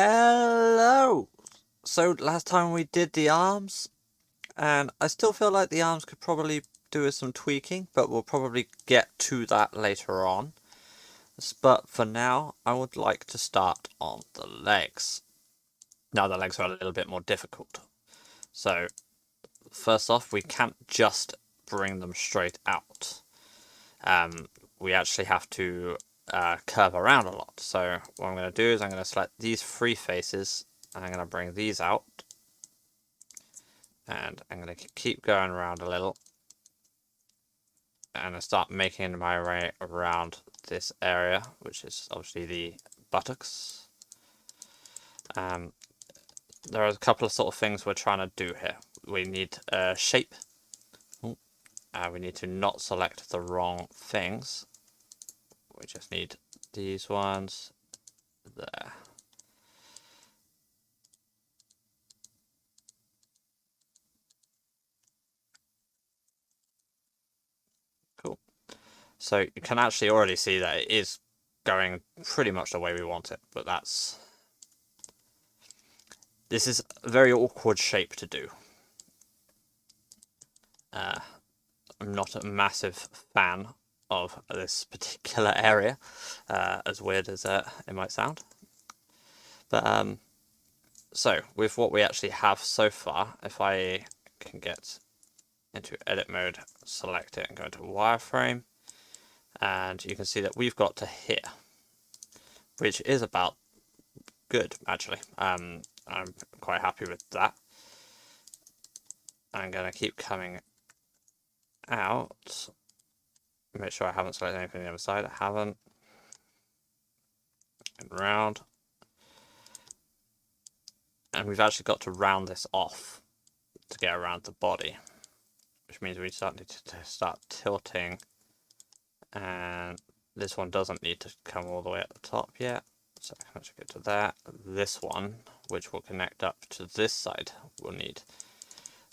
Hello! So last time we did the arms, and I still feel like the arms could probably do with some tweaking, but we'll probably get to that later on. But for now, I would like to start on the legs. Now the legs are a little bit more difficult. So first off, we can't just bring them straight out. We actually have to curve around a lot. So what I'm going to do is I'm going to select these three faces, and I'm going to bring these out. And I'm going to keep going around a little. And I start making my way around this area, which is obviously the buttocks. There are a couple of sort of things we're trying to do here. We need a shape. We need to not select the wrong things. We just need these ones there. Cool. So you can actually already see that it is going pretty much the way we want it, but this is a very awkward shape to do. I'm not a massive fan of this particular area, as weird as it might sound. But so with what we actually have so far, if I can get into edit mode, select it and go into wireframe, and you can see that we've got to here, which is about good actually. I'm quite happy with that. I'm going to keep coming out, make sure I haven't selected anything on the other side. I haven't. And round. And we've actually got to round this off to get around the body, which means we need to start tilting. And this one doesn't need to come all the way at the top yet, so I can actually go to that. This one, which will connect up to this side, will need.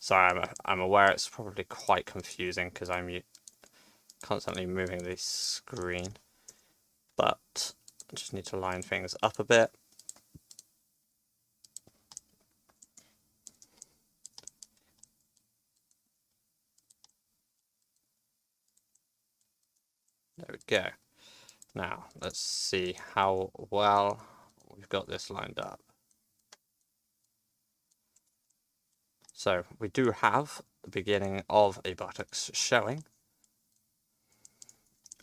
Sorry, I'm aware it's probably quite confusing because I'm constantly moving the screen, but I just need to line things up a bit. There we go. Now, let's see how well we've got this lined up. So, we do have the beginning of a buttocks showing.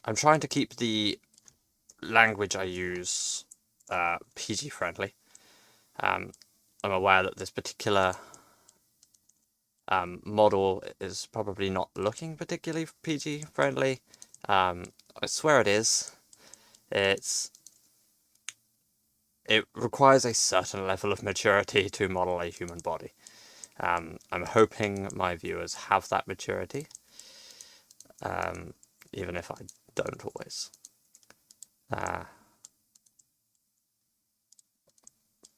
I'm trying to keep the language I use PG friendly. I'm aware that this particular model is probably not looking particularly PG friendly. I swear it is. It requires a certain level of maturity to model a human body. I'm hoping my viewers have that maturity, even if I don't always.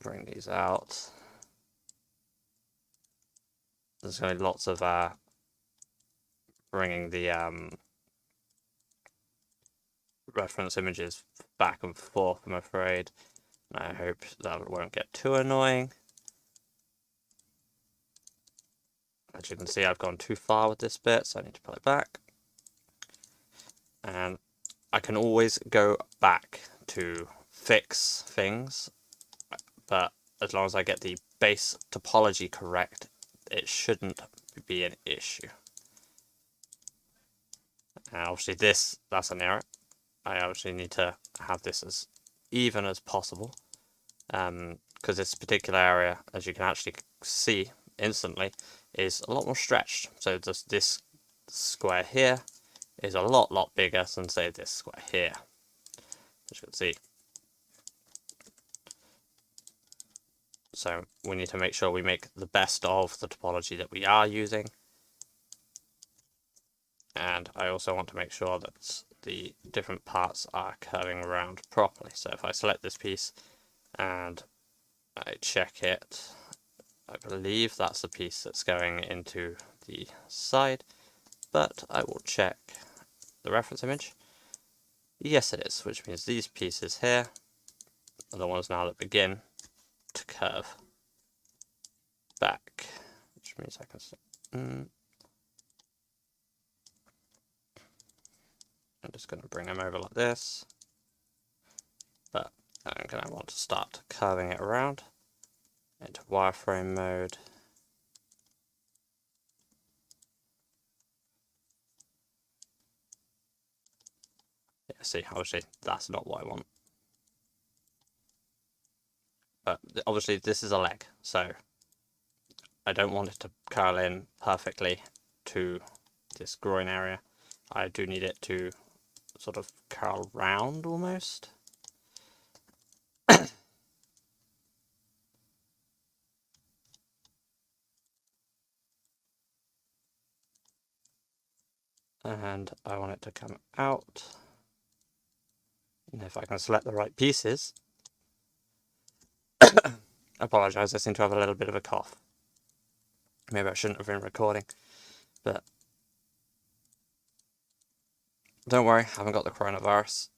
Bring these out. There's going to be lots of bringing the reference images back and forth, I'm afraid. And I hope that won't get too annoying. As you can see, I've gone too far with this bit, so I need to pull it back. And I can always go back to fix things, but as long as I get the base topology correct, it shouldn't be an issue. And obviously that's an error. I obviously need to have this as even as possible, because this particular area, as you can actually see instantly, is a lot more stretched. So just this square here is a lot bigger than, say, this square here, as you can see. So we need to make sure we make the best of the topology that we are using. And I also want to make sure that the different parts are curving around properly. So if I select this piece and I check it, I believe that's the piece that's going into the side, but I will check the reference image. Yes, it is, which means these pieces here are the ones now that begin curve back, which means I can. I'm just going to bring them over like this, but I'm going to want to start curving it around into wireframe mode. Yeah, see, obviously that's not what I want. But obviously this is a leg, so I don't want it to curl in perfectly to this groin area. I do need it to sort of curl round almost. And I want it to come out. And if I can select the right pieces. I apologise, I seem to have a little bit of a cough. Maybe I shouldn't have been recording, but don't worry, I haven't got the coronavirus.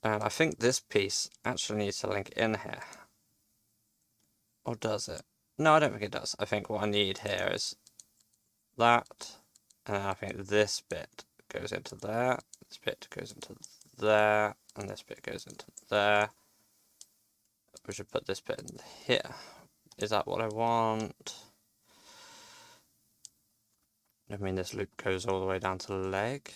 And I think this piece actually needs to link in here. Or does it? No, I don't think it does. I think what I need here is that, and I think this bit goes into there, this bit goes into there, and this bit goes into there. We should put this bit in here. Is that what I want? I mean, this loop goes all the way down to the leg.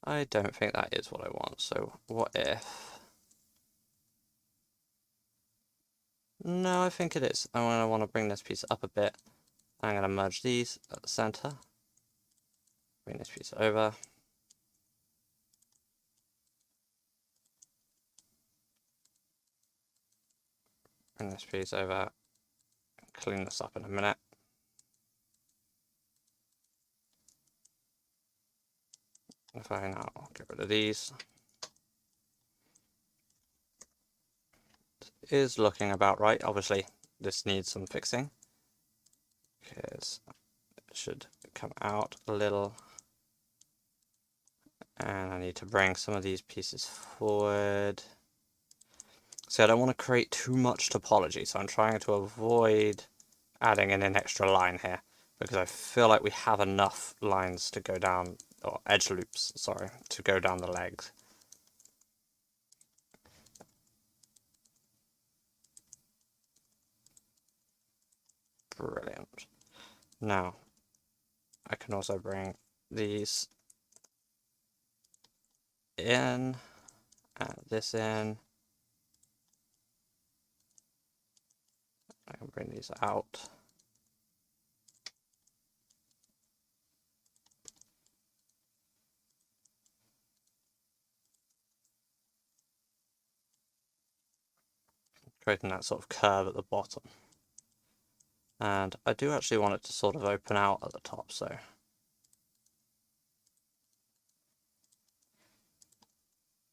I don't think that is what I want, so what if... No, I think it is. I'm going to want to bring this piece up a bit. I'm going to merge these at the center. Bring this piece over. Bring this piece over. Clean this up in a minute. If I now get rid of these. It is looking about right. Obviously, this needs some fixing. Because it should come out a little. And I need to bring some of these pieces forward. See, I don't want to create too much topology, so I'm trying to avoid adding in an extra line here, because I feel like we have enough lines to go down, or edge loops, sorry, to go down the legs. Brilliant. Now, I can also bring these in, and this in. I can bring these out. Creating that sort of curve at the bottom. And I do actually want it to sort of open out at the top, so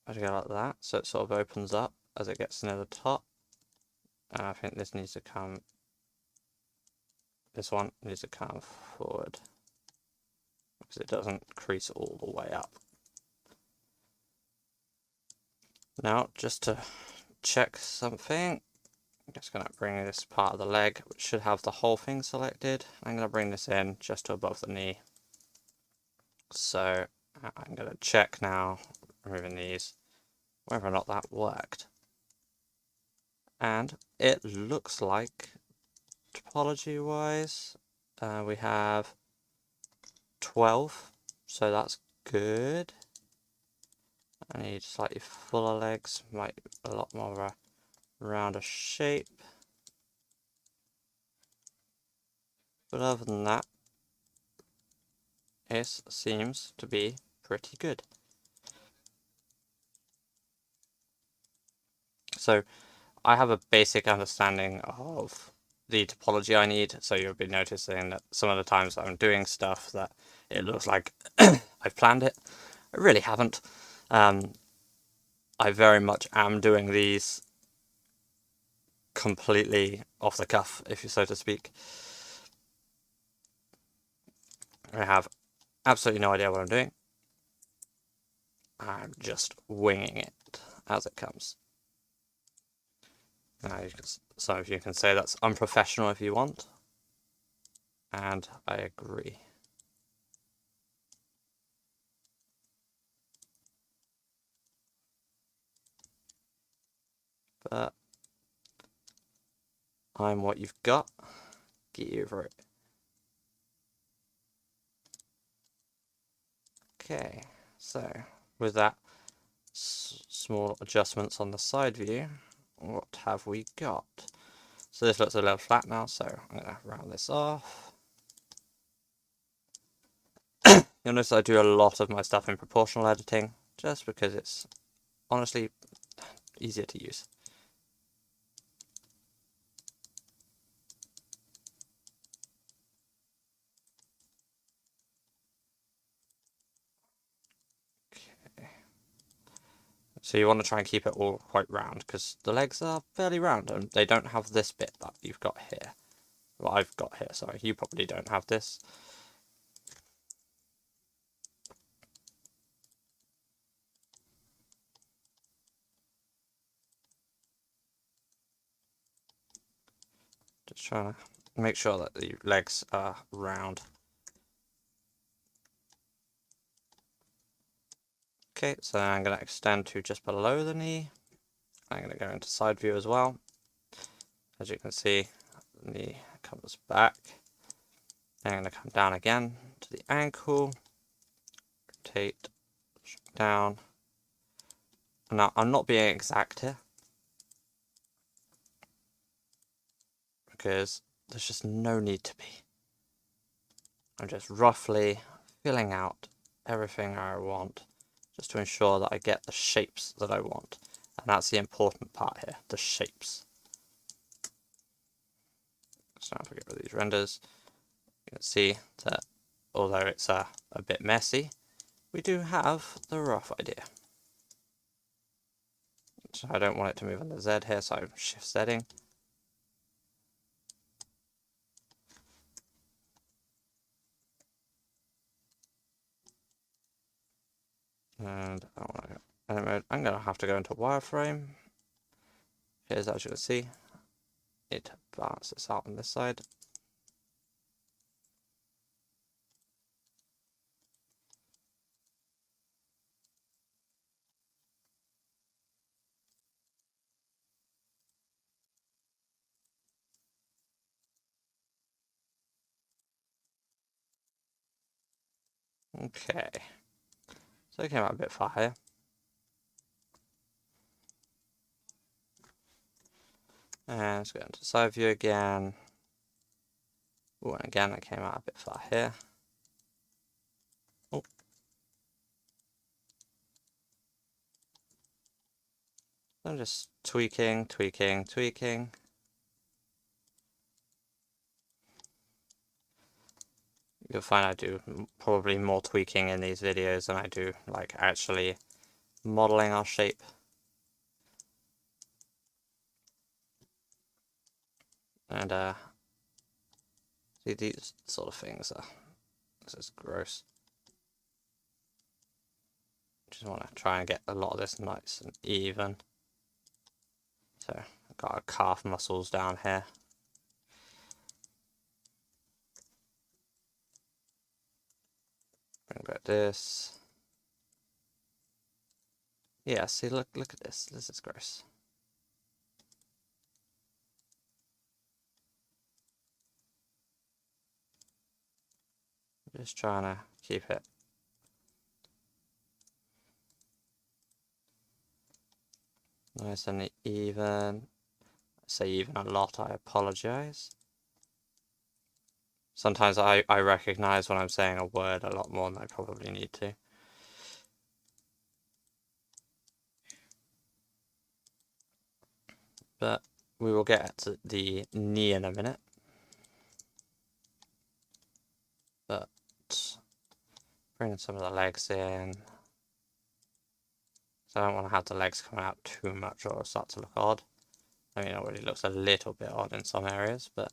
I go like that, so it sort of opens up as it gets near the top. And I think this needs to come, this one needs to come forward, because it doesn't crease all the way up. Now, just to check something, I'm just going to bring this part of the leg, which should have the whole thing selected. I'm going to bring this in just to above the knee. So I'm going to check now, removing these, whether or not that worked. And it looks like, topology wise, we have 12, so that's good. I need slightly fuller legs, might be a lot more of a rounder shape. But other than that, it seems to be pretty good. So I have a basic understanding of the topology I need, so you'll be noticing that some of the times I'm doing stuff that it looks like I've planned it. I really haven't. I very much am doing these completely off the cuff, if you so to speak. I have absolutely no idea what I'm doing. I'm just winging it. as it comes. Now, some of you can say that's unprofessional if you want, and I agree. But I'm what you've got. Get over it. Okay, so with that small adjustments on the side view, what have we got? So this looks a little flat now, so I'm going to round this off. You'll notice I do a lot of my stuff in proportional editing, just because it's honestly easier to use. Okay. So you want to try and keep it all quite round, because the legs are fairly round, and they don't have this bit that you've got here. Well, I've got here, sorry. You probably don't have this. Just trying to make sure that the legs are round. Okay, so I'm going to extend to just below the knee. I'm going to go into side view as well. As you can see, the knee comes back. I'm going to come down again to the ankle. Rotate down. Now, I'm not being exact here, because there's just no need to be. I'm just roughly filling out everything I want, just to ensure that I get the shapes that I want. And that's the important part here, the shapes. So now if we get rid of these renders, you can see that although it's a bit messy, we do have the rough idea. So I don't want it to move on the Z here, so I'm shift setting. And I want to go edit mode. I'm going to have to go into wireframe. Here's, as you can see, it balances out on this side. Okay, so it came out a bit far here. And let's go into side view again. Oh, and again, it came out a bit far here. Oh. I'm just tweaking. You'll find I do probably more tweaking in these videos than I do like actually modeling our shape. And see, these sort of things are, this is gross. Just want to try and get a lot of this nice and even. So I've got our calf muscles down here. Bring back this. Yeah, see, look at this. This is gross. Just trying to keep it nice and even. I say even a lot, I apologize. Sometimes I recognize when I'm saying a word a lot more than I probably need to. But we will get to the knee in a minute. But bring some of the legs in. So I don't want to have the legs coming out too much or it'll start to look odd. I mean, it already looks a little bit odd in some areas, but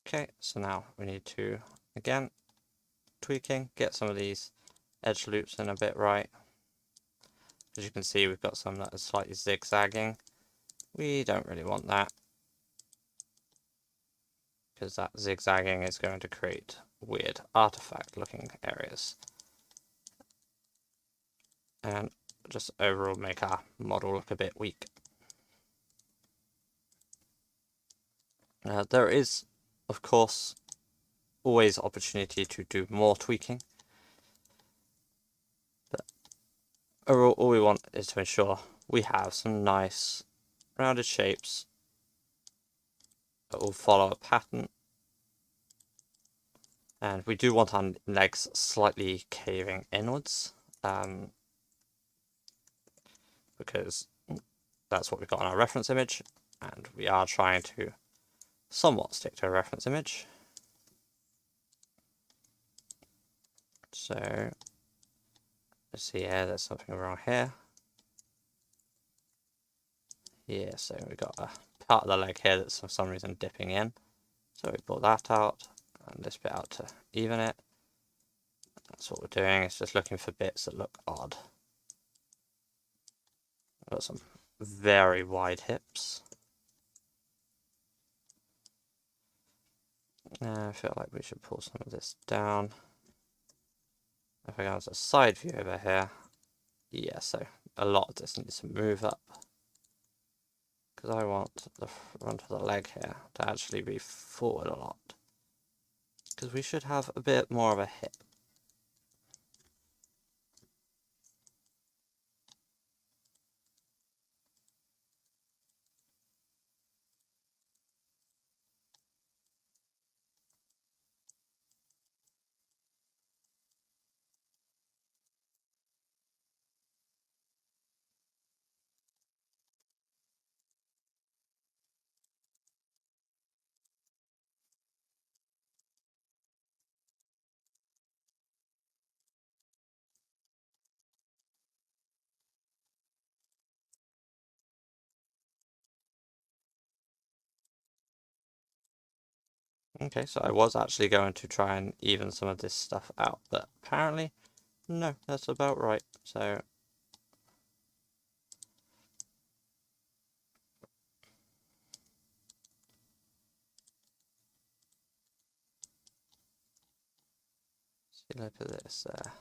Okay, so now we need to, again, tweaking, get some of these edge loops in a bit right. As you can see, we've got some that are slightly zigzagging. We don't really want that, because that zigzagging is going to create weird artifact looking areas. And just overall make our model look a bit weak. There is, of course, always opportunity to do more tweaking. But overall, all we want is to ensure we have some nice rounded shapes that will follow a pattern. And we do want our legs slightly caving inwards, because that's what we've got on our reference image, and we are trying to somewhat stick to a reference image. So let's see here, there's something wrong here. Yeah, so we've got a part of the leg here that's for some reason dipping in. So we pull that out, and this bit out to even it. That's what we're doing, it's just looking for bits that look odd. Got some very wide hips. I feel like we should pull some of this down. If I go to a side view over here, yeah, so a lot of this needs to move up. Because I want the front of the leg here to actually be forward a lot. Because we should have a bit more of a hip. Okay, so I was actually going to try and even some of this stuff out, but apparently, no, that's about right. So see, look at this there.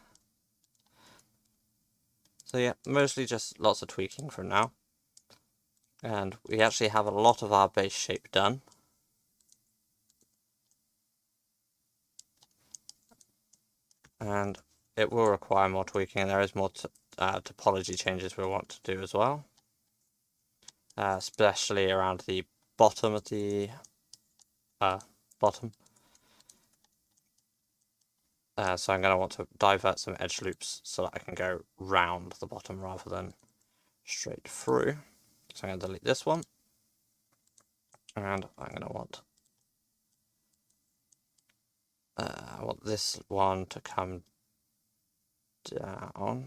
So yeah, mostly just lots of tweaking for now. And we actually have a lot of our base shape done. And it will require more tweaking, and there is more topology changes we want to do as well. Especially around the bottom of the bottom. So I'm going to want to divert some edge loops so that I can go round the bottom rather than straight through. So I'm going to delete this one. And I'm going to want I want this one to come down,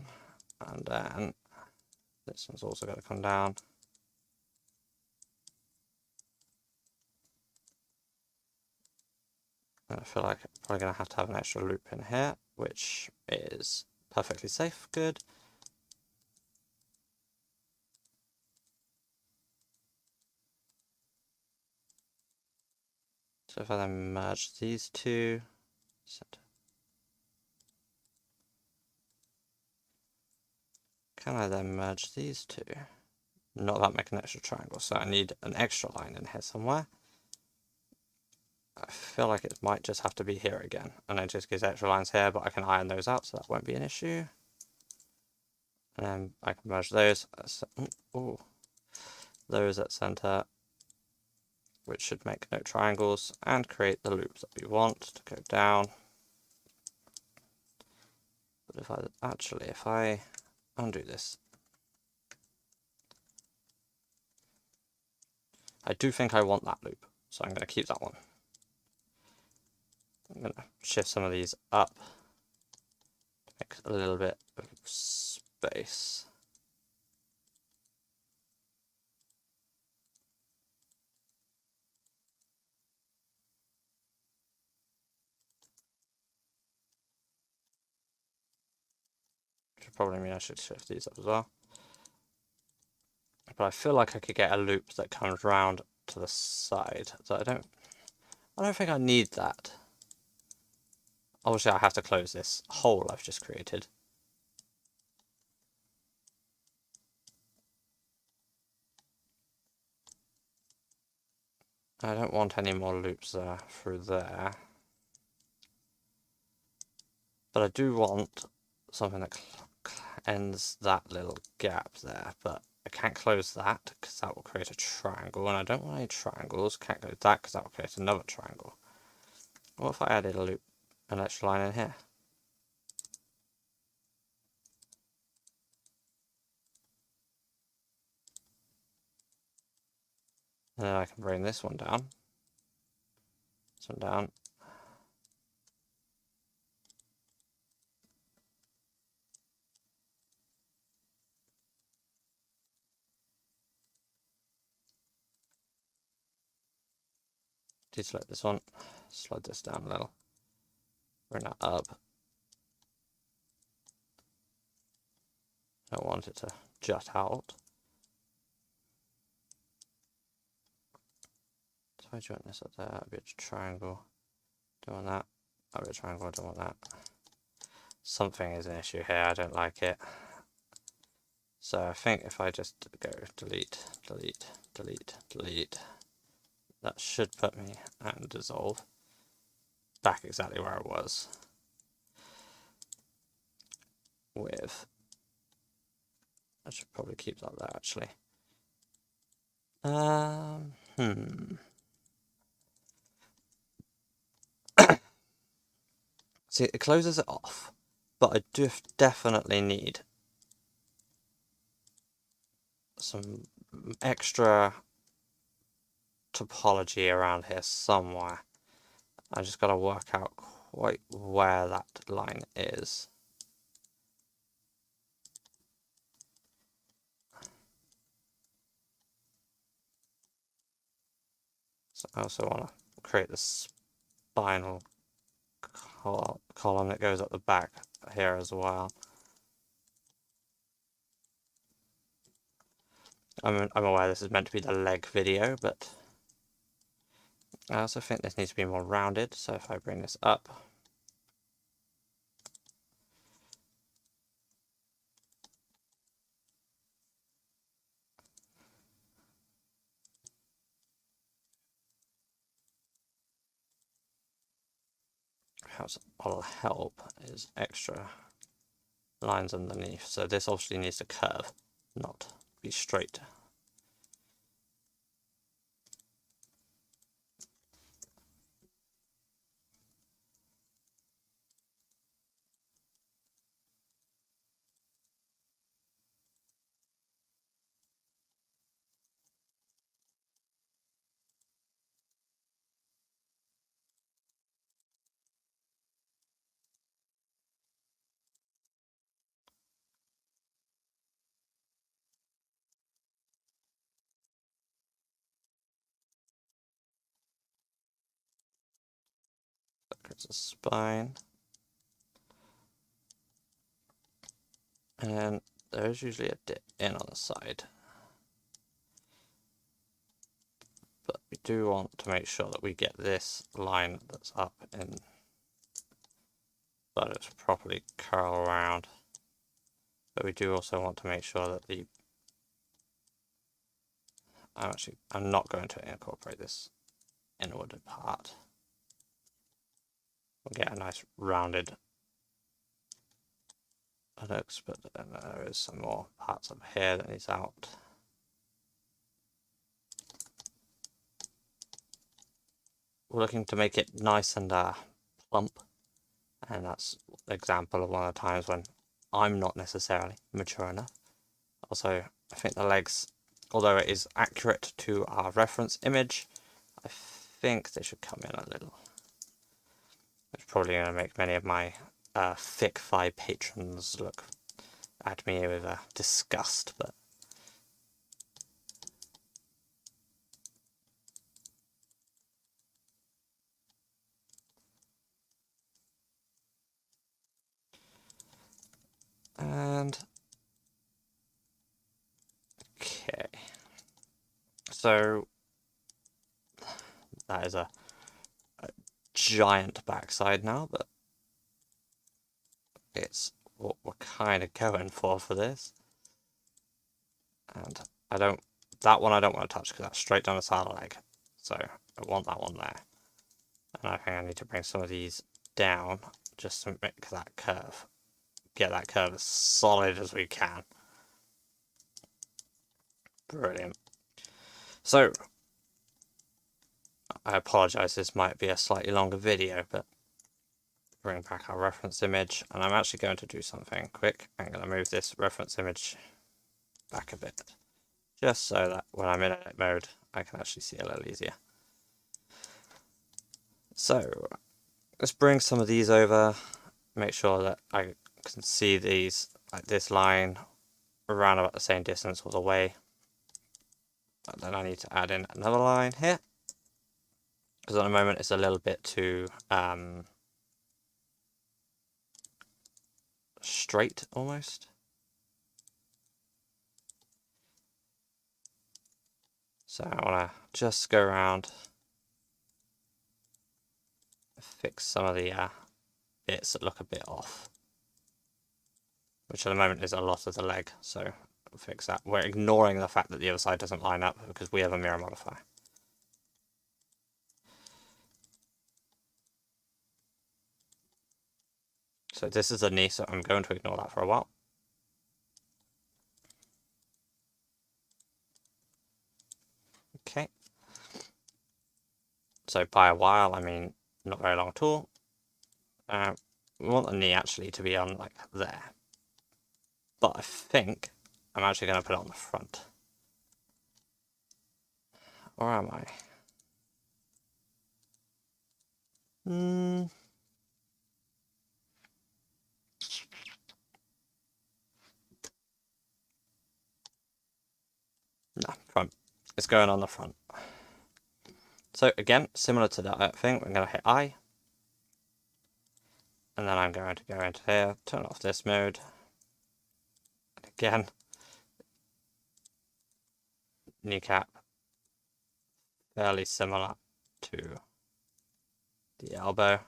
and then this one's also going to come down. And I feel like I'm probably going to have an extra loop in here, which is perfectly safe, good. So if I then merge these two, can I then merge these two? Not without making an extra triangle, so I need an extra line in here somewhere. I feel like it might just have to be here again, and it just gives extra lines here, but I can iron those out, so that won't be an issue. And then I can merge those, those at center, which should make no triangles, and create the loop that we want to go down. But if I undo this, I do think I want that loop, so I'm going to keep that one. I'm going to shift some of these up to make a little bit of space. probably mean I should shift these up as well. But I feel like I could get a loop that comes round to the side. So I don't think I need that. Obviously I have to close this hole I've just created. I don't want any more loops through there. But I do want something that ends that little gap there. But I can't close that because that will create a triangle. And I don't want any triangles. Can't close that because that will create another triangle. What if I added a loop, an extra line in here? And then I can bring this one down. This one down. Deselect this one. Slide this down a little. Bring that up. Don't want it to jut out. So if I join this up there, that'd be a triangle. Don't want that. That'd be a triangle, I don't want that. Something is an issue here, I don't like it. So I think if I just go delete, delete, delete, delete, that should put me and dissolve back exactly where I was with. I should probably keep that there actually. See, it closes it off, but I do definitely need some extra topology around here somewhere. I just got to work out quite where that line is. So I also want to create this spinal column that goes up the back here as well. I'm aware this is meant to be the leg video, but I also think this needs to be more rounded, so if I bring this up, what'll help is extra lines underneath. So this obviously needs to curve, not be straight. There's a spine. And then there's usually a dip in on the side. But we do want to make sure that we get this line that's up in, but it's properly curl around. But we do also want to make sure that the, I'm not going to incorporate this inward part. We'll get a nice rounded buttocks, but then there is some more parts up here that needs out. We're looking to make it nice and plump, and that's an example of one of the times when I'm not necessarily mature enough. Also, I think the legs, although it is accurate to our reference image, I think they should come in a little. It's probably going to make many of my thick-thigh patrons look at me with disgust, but And okay, so that is a giant backside now, but it's what we're kind of going for this. And that one I don't want to touch because that's straight down the side of the leg. So I want that one there. And I think I need to bring some of these down just to make that curve. Get that curve as solid as we can. Brilliant. So, I apologise, this might be a slightly longer video, but bring back our reference image, and I'm actually going to do something quick. I'm going to move this reference image back a bit, just so that when I'm in edit mode, I can actually see a little easier. So, let's bring some of these over, make sure that I can see these, like this line, around about the same distance all the way. But then I need to add in another line here, because at the moment it's a little bit too straight almost. So I want to just go around, fix some of the bits that look a bit off, which at the moment is a lot of the leg, so we'll fix that. We're ignoring the fact that the other side doesn't line up because we have a mirror modifier. So this is the knee, so I'm going to ignore that for a while. Okay. So by a while, I mean not very long at all. We want the knee actually to be on like there. But I think I'm actually going to put it on the front. Or am I? No, front. It's going on the front. So again, similar to that thing, we're going to hit I. And then I'm going to go into here, turn off this mode. And again, kneecap, fairly similar to the elbow.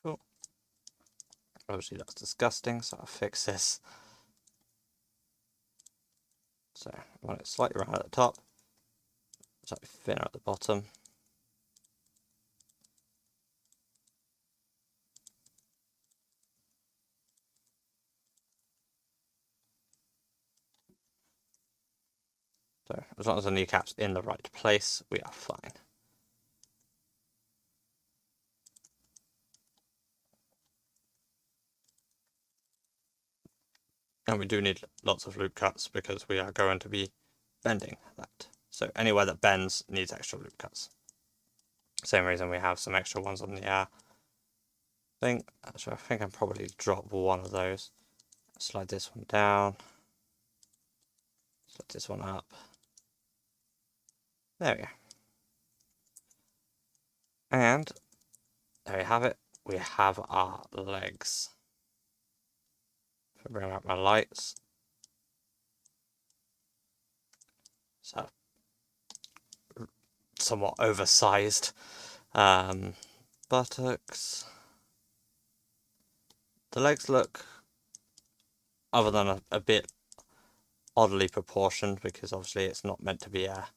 Cool. Obviously that's disgusting, so I'll fix this. So I want it slightly round at the top, slightly thinner at the bottom. So as long as the kneecap's in the right place, we are fine. And we do need lots of loop cuts because we are going to be bending that. So anywhere that bends needs extra loop cuts. Same reason we have some extra ones on the thing. So I think I'll probably drop one of those. Slide this one down. Slide this one up. There we go. And there we have it. We have our legs. If I bring up my lights. So somewhat oversized buttocks. The legs look, other than a bit oddly proportioned, because obviously it's not meant to be a...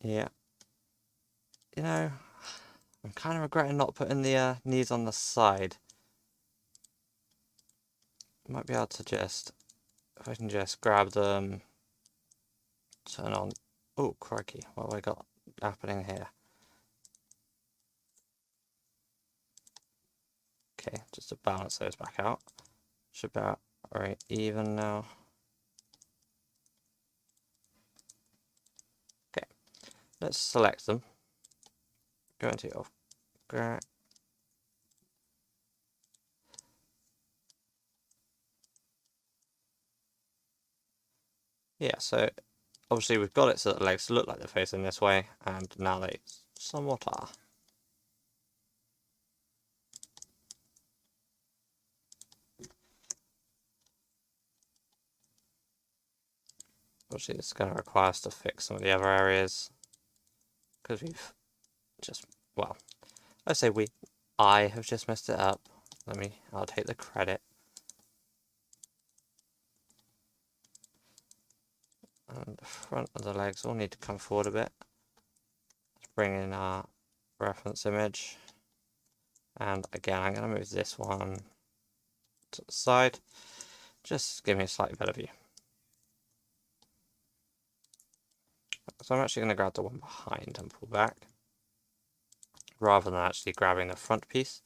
Yeah. You know, I'm kind of regretting not putting the knees on the side. Might be able to just, if I can just grab them, turn on... Oh, crikey, what have I got happening here? Okay, just to balance those back out. Should be about right even now. let's select them. Go into your yeah, so obviously we've got it so that the legs look like they're facing this way, and now they somewhat are. Obviously it's going to require us to fix some of the other areas, because we've just, well, I have just messed it up. I'll take the credit. And the front of the legs all need to come forward a bit. Let's bring in our reference image. And again, I'm going to move this one to the side. Just give me a slightly better view. So I'm actually going to grab the one behind and pull back, rather than actually grabbing the front piece,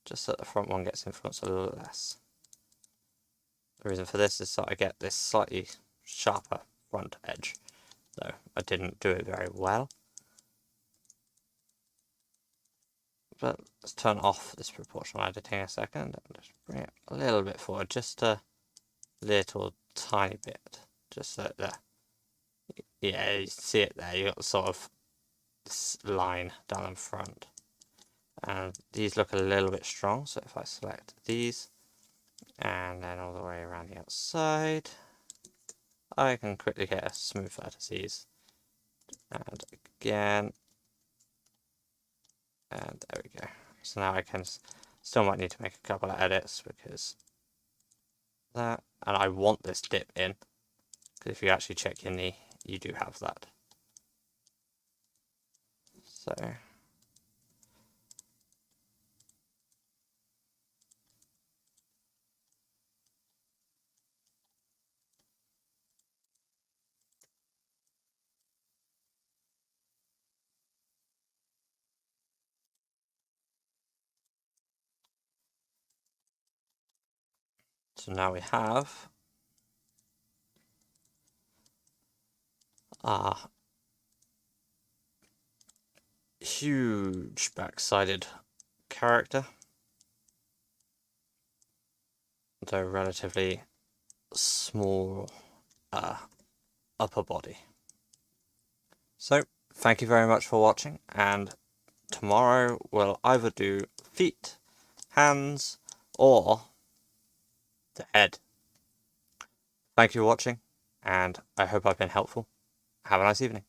just so that the front one gets influenced a little less. The reason for this is so I get this slightly sharper front edge, though I didn't do it very well. But let's turn off this proportional editing a second and just bring it a little bit forward, just a little tiny bit, just so there. Yeah, you see it there, you got the sort of this line down in front. And these look a little bit strong, so if I select these and then all the way around the outside, I can quickly get a smooth vertices. And again, and there we go. So now I can, still might need to make a couple of edits because that, and I want this dip in, because if you actually check your knee, you do have that. So now we have our huge back-sided character, though relatively small upper body. So, thank you very much for watching, and tomorrow we'll either do feet, hands, or the head. Thank you for watching, and I hope I've been helpful. Have a nice evening.